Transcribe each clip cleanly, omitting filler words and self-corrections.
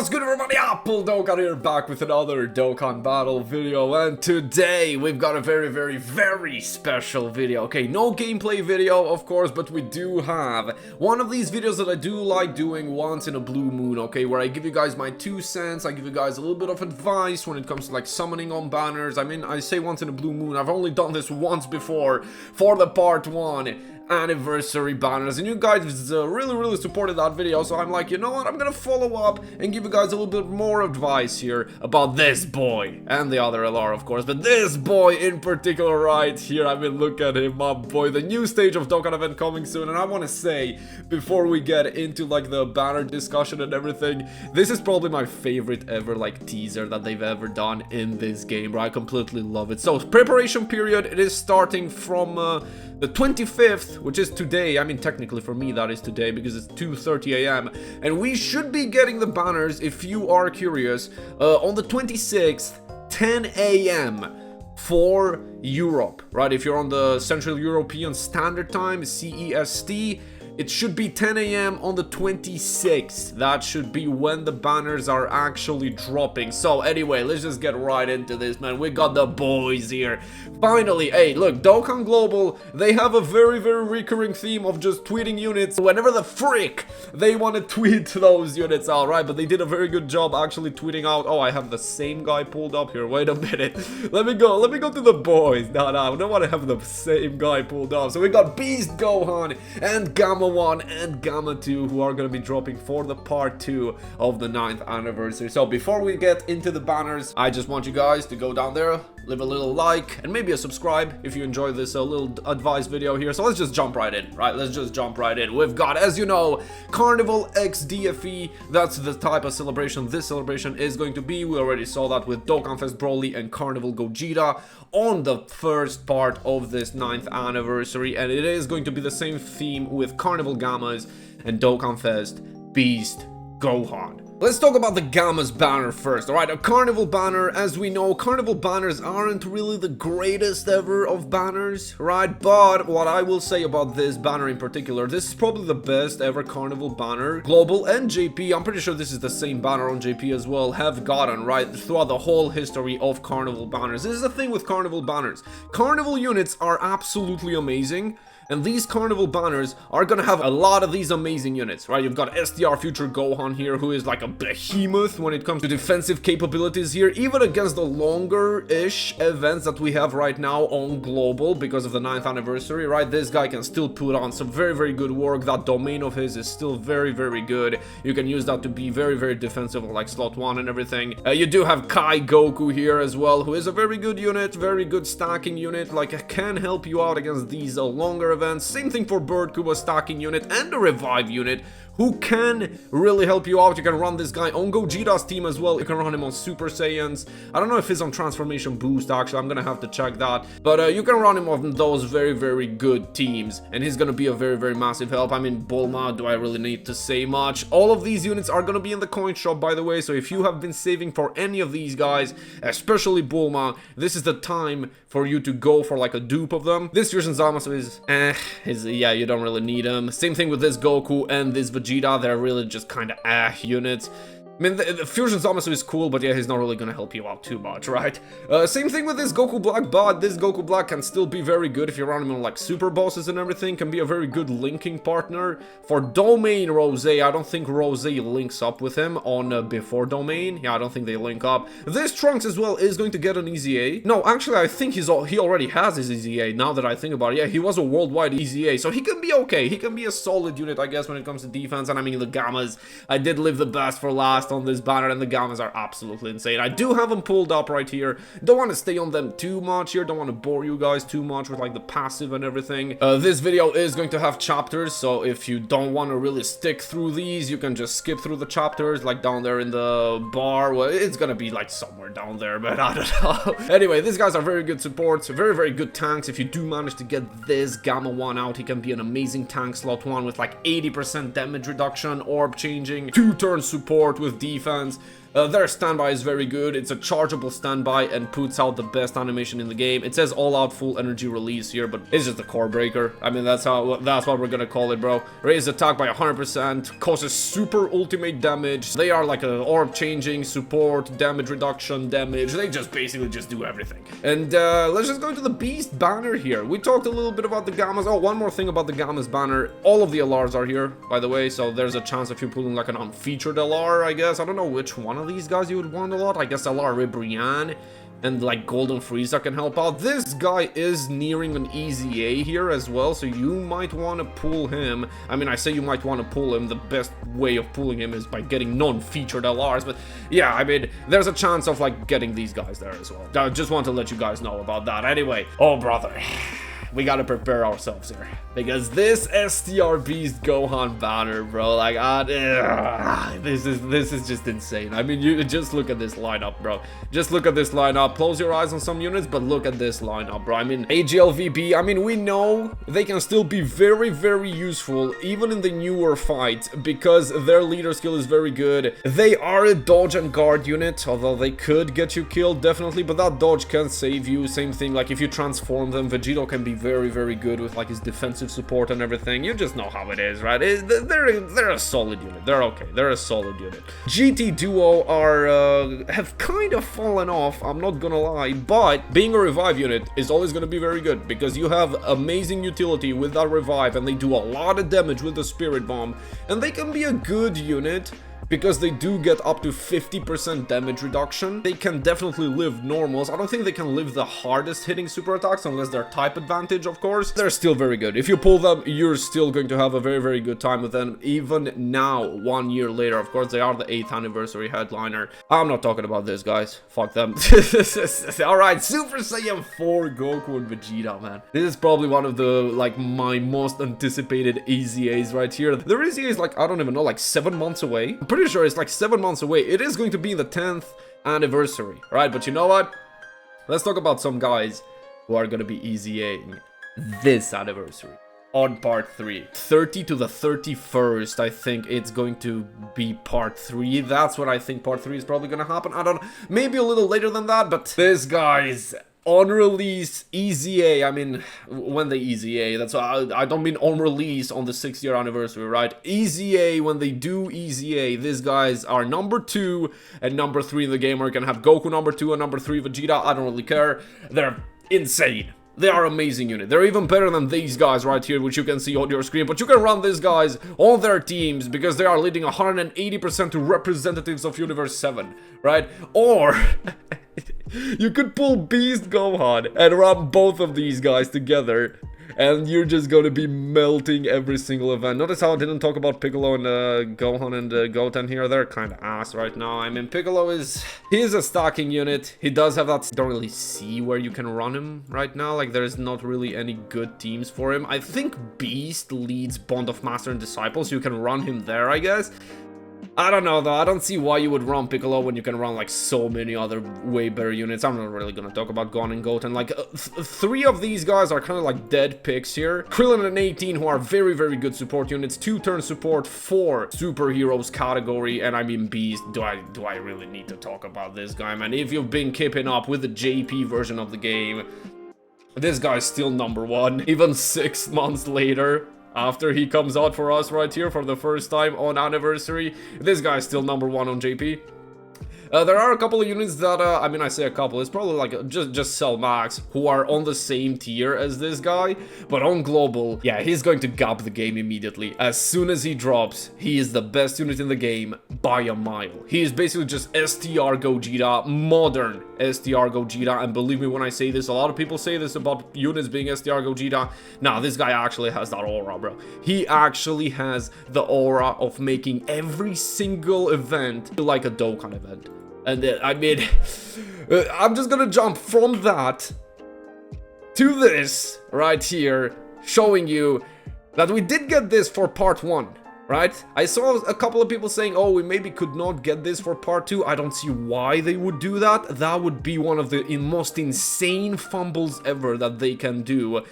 What's good, everybody? Apple Dokkan here, back with another Dokkan battle video, and today we've got a very special video. Okay, no gameplay video, of course, but we do have one of these videos that I do like doing once in a blue moon, okay, where I give you guys my 2 cents, I give you guys a little bit of advice when it comes to like summoning on banners. I mean, I say once in a blue moon, I've only done this once before for the part 1 anniversary banners, and you guys really supported that video, so I'm like, you know what, I'm gonna follow up and give you guys a little bit more advice here about this boy and the other LR, of course, but this boy in particular right here. I mean, look at him, my boy. The new stage of Dokkan event coming soon, and I want to say before we get into like the banner discussion and everything, this is probably my favorite ever like teaser that they've ever done in this game, bro. I completely love it. So preparation period, it is starting from the 25th, which is today. I mean, technically for me that is today because it's 2:30 a.m. and we should be getting the banners, if you are curious, on the 26th, 10 a.m. for Europe, right? If you're on the Central European Standard Time, CEST, it should be 10 a.m. on the 26th. That should be when the banners are actually dropping. So anyway, let's just get right into this, man. We got the boys here. Finally, hey, look, Dokkan Global, they have a very recurring theme of just tweeting units whenever the frick they want to tweet those units out, right? But they did a very good job actually tweeting out. Oh, I have the same guy pulled up here. Wait a minute. Let me go to the boys. No, I don't want to have the same guy pulled up. So we got Beast Gohan and Gamma 1 and Gamma 2, who are going to be dropping for the part 2 of the 9th anniversary. So before we get into the banners, I just want you guys to go down there, leave a little like, and maybe a subscribe if you enjoy this little advice video here. So let's just jump right in, right? Let's just jump right in. We've got, as you know, Carnival X DFE. That's the type of celebration this celebration is going to be. We already saw that with Dokkan Fest Broly and Carnival Gogeta on the first part of this 9th anniversary, and it is going to be the same theme with Carnival Gammas and Dokkan Fest Beast Gohan. Let's talk about the Gamma's banner first, alright? A Carnival banner, as we know, Carnival banners aren't really the greatest ever of banners, right? But what I will say about this banner in particular, this is probably the best ever Carnival banner. Global and JP, I'm pretty sure this is the same banner on JP as well, have gotten, right, throughout the whole history of Carnival banners. This is the thing with Carnival banners. Carnival units are absolutely amazing, and these Carnival banners are gonna have a lot of these amazing units, right? You've got STR Future Gohan here, who is like a behemoth when it comes to defensive capabilities here, even against the longer-ish events that we have right now on Global because of the 9th anniversary, right? This guy can still put on some very good work. That domain of his is still very good. You can use that to be very defensive, like slot 1 and everything. You do have Kai Goku here as well, who is a very good unit, very good stacking unit, like can help you out against these longer events. Same thing for Bird Kuba stacking unit and the Revive unit, who can really help you out. You can run this guy on Gogeta's team as well. You can run him on Super Saiyans. I don't know if he's on Transformation Boost, actually. I'm gonna have to check that. But you can run him on those very good teams, and he's gonna be a very massive help. I mean, Bulma, do I really need to say much? All of these units are gonna be in the coin shop, by the way, so if you have been saving for any of these guys, especially Bulma, this is the time for you to go for like a dupe of them. This Fusion Zamasu is, yeah, you don't really need him. Same thing with this Goku and this Vegeta, they're really just kind of units. I mean, the Fusion Zamasu is cool, but yeah, he's not really gonna help you out too much, right? Same thing with this Goku Black, but this Goku Black can still be very good if you run him on like super bosses and everything. Can be a very good linking partner for Domain Rose. I don't think Rose links up with him on before Domain. Yeah, I don't think they link up. This Trunks as well is going to get an EZA. No, actually, I think he already has his EZA. Now that I think about it, yeah, he was a worldwide EZA, so he can be okay. He can be a solid unit, I guess, when it comes to defense. And I mean, the Gammas, I did leave the best for last on this banner, and the Gammas are absolutely insane. I do have them pulled up right here. Don't want to stay on them too much here. Don't want to bore you guys too much with like the passive and everything. This video is going to have chapters, so if you don't want to really stick through these, you can just skip through the chapters, like down there in the bar. Well, it's gonna be like somewhere down there, but I don't know. Anyway, these guys are very good supports, very good tanks. If you do manage to get this Gamma 1 out, he can be an amazing tank slot 1 with like 80% damage reduction, orb changing, 2-turn support with defense. Their standby is very good. It's a chargeable standby and puts out the best animation in the game. It says all out full energy release here, but it's just a core breaker. I mean, that's what we're gonna call it, bro. Raise attack by 100%, causes super ultimate damage. They are like a orb changing, support, damage reduction, damage. They just basically just do everything. And let's just go into the Beast banner here. We talked a little bit about the Gammas. Oh, one more thing about the Gammas banner. All of the LRs are here, by the way, so there's a chance if you're pulling like an unfeatured LR, I guess. I don't know which one of these guys you would want a lot. I guess LR Ribrian and like Golden Frieza can help out. This guy is nearing an easy A here as well, so you might want to pull him. I mean, I say you might want to pull him. The best way of pulling him is by getting non-featured LRs, but yeah, I mean, there's a chance of like getting these guys there as well. I just want to let you guys know about that. Anyway, oh brother, we gotta prepare ourselves here, because this STR Beast Gohan banner, bro, like, this is just insane. I mean, you just look at this lineup, bro. Just look at this lineup. Close your eyes on some units, but look at this lineup, bro. I mean, AGLVB, I mean, we know they can still be very, very useful, even in the newer fights, because their leader skill is very good. They are a dodge and guard unit, although they could get you killed, definitely, but that dodge can save you. Same thing, like, if you transform them, Vegito can be very, very good with, like, his defensive support and everything. You just know how it is, right? They're a solid unit. They're okay. They're a solid unit. GT Duo have kind of fallen off, I'm not gonna lie, but being a revive unit is always gonna be very good, because you have amazing utility with that revive, and they do a lot of damage with the Spirit Bomb, and they can be a good unit, because they do get up to 50% damage reduction. They can definitely live normals. I don't think they can live the hardest hitting super attacks unless they're type advantage, of course. They're still very good. If you pull them, you're still going to have a very, very good time with them, even now, 1 year later. Of course, they are the 8th anniversary headliner. I'm not talking about this, guys. Fuck them. Alright, Super Saiyan 4 Goku and Vegeta, man. This is probably one of the, like, my most anticipated EZAs right here. Their EZA is, like, I don't even know, like 7 months away. I'm pretty sure it's like 7 months away. It is going to be the 10th anniversary, right? But you know what? Let's talk about some guys who are going to be EZAing this anniversary on part 3. 30 to the 31st, I think it's going to be part 3. That's what I think part 3 is probably going to happen. I don't know, maybe a little later than that, but this guy's on release EZA, I mean, when they EZA, that's I don't mean on release on the 6th year anniversary, right? EZA, when they do EZA, these guys are number 2 and number 3 in the game. We're gonna have Goku number 2 and number 3 Vegeta. I don't really care. They're insane. They are amazing unit. They're even better than these guys right here, which you can see on your screen. But you can run these guys on their teams because they are leading 180% to representatives of Universe 7, right? Or you could pull Beast Gohan and run both of these guys together, and you're just gonna be melting every single event. Notice how I didn't talk about Piccolo and Gohan and Goten here. They're kind of ass right now. I mean, Piccolo he's a stacking unit. He does have that. Don't really see where you can run him right now. Like, there's not really any good teams for him. I think Beast leads Bond of Master and Disciple, so you can run him there, I guess. I don't know though, I don't see why you would run Piccolo when you can run like so many other way better units. I'm not really gonna talk about Gohan and Goten. Like, 3 of these guys are kind of like dead picks here. Krillin and 18, who are very, very good support units. 2-turn support for superheroes category, and I mean Beast. Do I really need to talk about this guy, man? If you've been keeping up with the JP version of the game, this guy's still number 1, even 6 months later. After he comes out for us right here for the first time on anniversary, this guy's still number 1 on JP. There are a couple of units that, I mean, I say a couple, it's probably like just Cell Max, who are on the same tier as this guy, but on global, yeah, he's going to gap the game immediately. As soon as he drops, he is the best unit in the game by a mile. He is basically just STR Gogeta, modern STR Gogeta, and believe me when I say this, a lot of people say this about units being STR Gogeta. Nah, this guy actually has that aura, bro. He actually has the aura of making every single event like a Dokkan event. And I mean, I'm just gonna jump from that to this right here, showing you that we did get this for part 1, right? I saw a couple of people saying, oh, we maybe could not get this for part 2. I don't see why they would do that. That would be one of the most insane fumbles ever that they can do.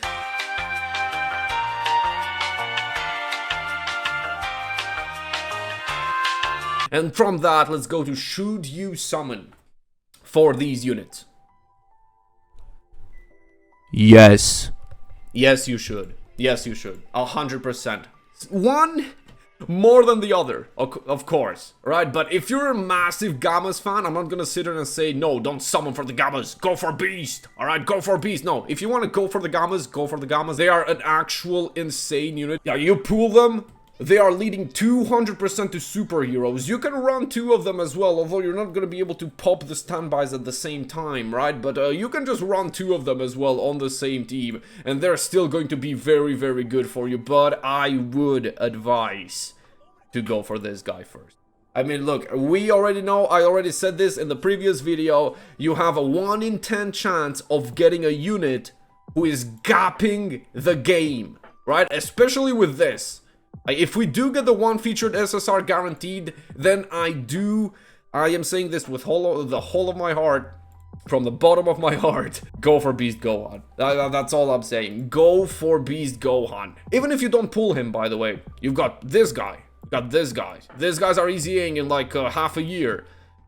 And from that, let's go to should you summon for these units? Yes. Yes, you should. Yes, you should. 100%. One more than the other, of course, right? But if you're a massive Gammas fan, I'm not gonna sit here and say, no, don't summon for the Gammas. Go for Beast. All right, go for Beast. No, if you want to go for the Gammas, go for the Gammas. They are an actual insane unit. Yeah, you pull them. They are leading 200% to superheroes. You can run 2 of them as well, although you're not going to be able to pop the standbys at the same time, right? But you can just run 2 of them as well on the same team, and they're still going to be very, very good for you. But I would advise to go for this guy first. I mean, look, we already know, I already said this in the previous video, you have a 1 in 10 chance of getting a unit who is gapping the game, right? Especially with this. If we do get the 1 featured SSR guaranteed, then I am saying this with the whole of my heart, from the bottom of my heart, go for Beast Gohan. That's all I'm saying. Go for Beast Gohan. Even if you don't pull him, by the way, you've got this guy, got this guy. These guys are easying in like half a year.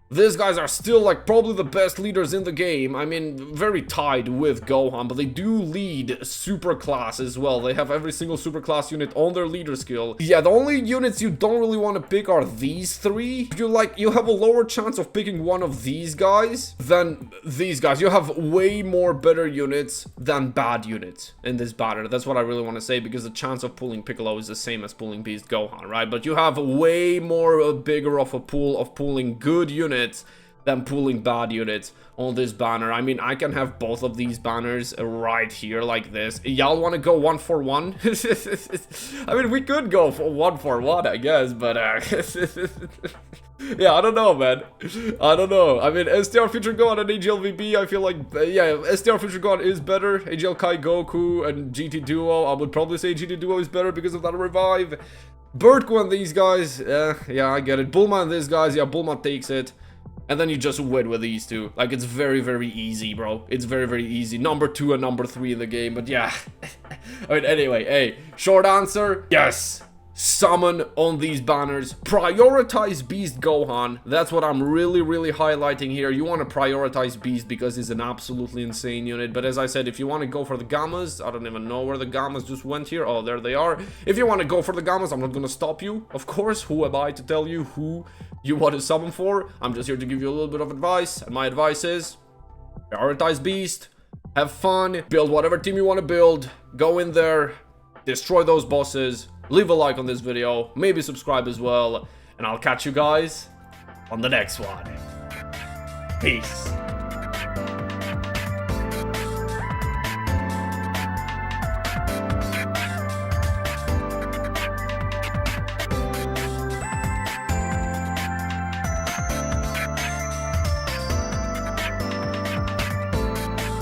These guys are still like probably the best leaders in the game. I mean, very tied with Gohan, but they do lead super class as well. They have every single super class unit on their leader skill. Yeah, the only units you don't really want to pick are these 3. You have a lower chance of picking one of these guys than these guys. You have way more better units than bad units in this banner. That's what I really want to say, because the chance of pulling Piccolo is the same as pulling Beast Gohan, right? But you have way more bigger of a pool of pulling good units than pulling bad units on this banner. I mean, I can have both of these banners right here like this. Y'all want to go 1 for 1? I mean, we could go for 1 for 1, I guess, but yeah, I don't know, man. I don't know. I mean, STR Future Gohan and AGLVB, I feel like, yeah, STR Future Gohan is better. AGL Kai Goku and GT Duo, I would probably say GT Duo is better because of that revive. Birdco and these guys, yeah, I get it. Bulma and these guys, yeah, Bulma takes it. And then you just win with these 2. Like, it's very, very easy, bro. It's very, very easy. Number 2 and number 3 in the game. But yeah. I mean, anyway, hey. Short answer, yes. Summon on these banners. Prioritize Beast Gohan. That's what I'm really, really highlighting here. You want to prioritize Beast because he's an absolutely insane unit. But as I said, if you want to go for the Gammas, I don't even know where the Gammas just went here. Oh, there they are. If you want to go for the Gammas, I'm not going to stop you. Of course, who am I to tell you who you want to summon for? I'm just here to give you a little bit of advice. And my advice is prioritize Beast. Have fun. Build whatever team you want to build. Go in there. Destroy those bosses. Leave a like on this video, maybe subscribe as well, and I'll catch you guys on the next one. Peace.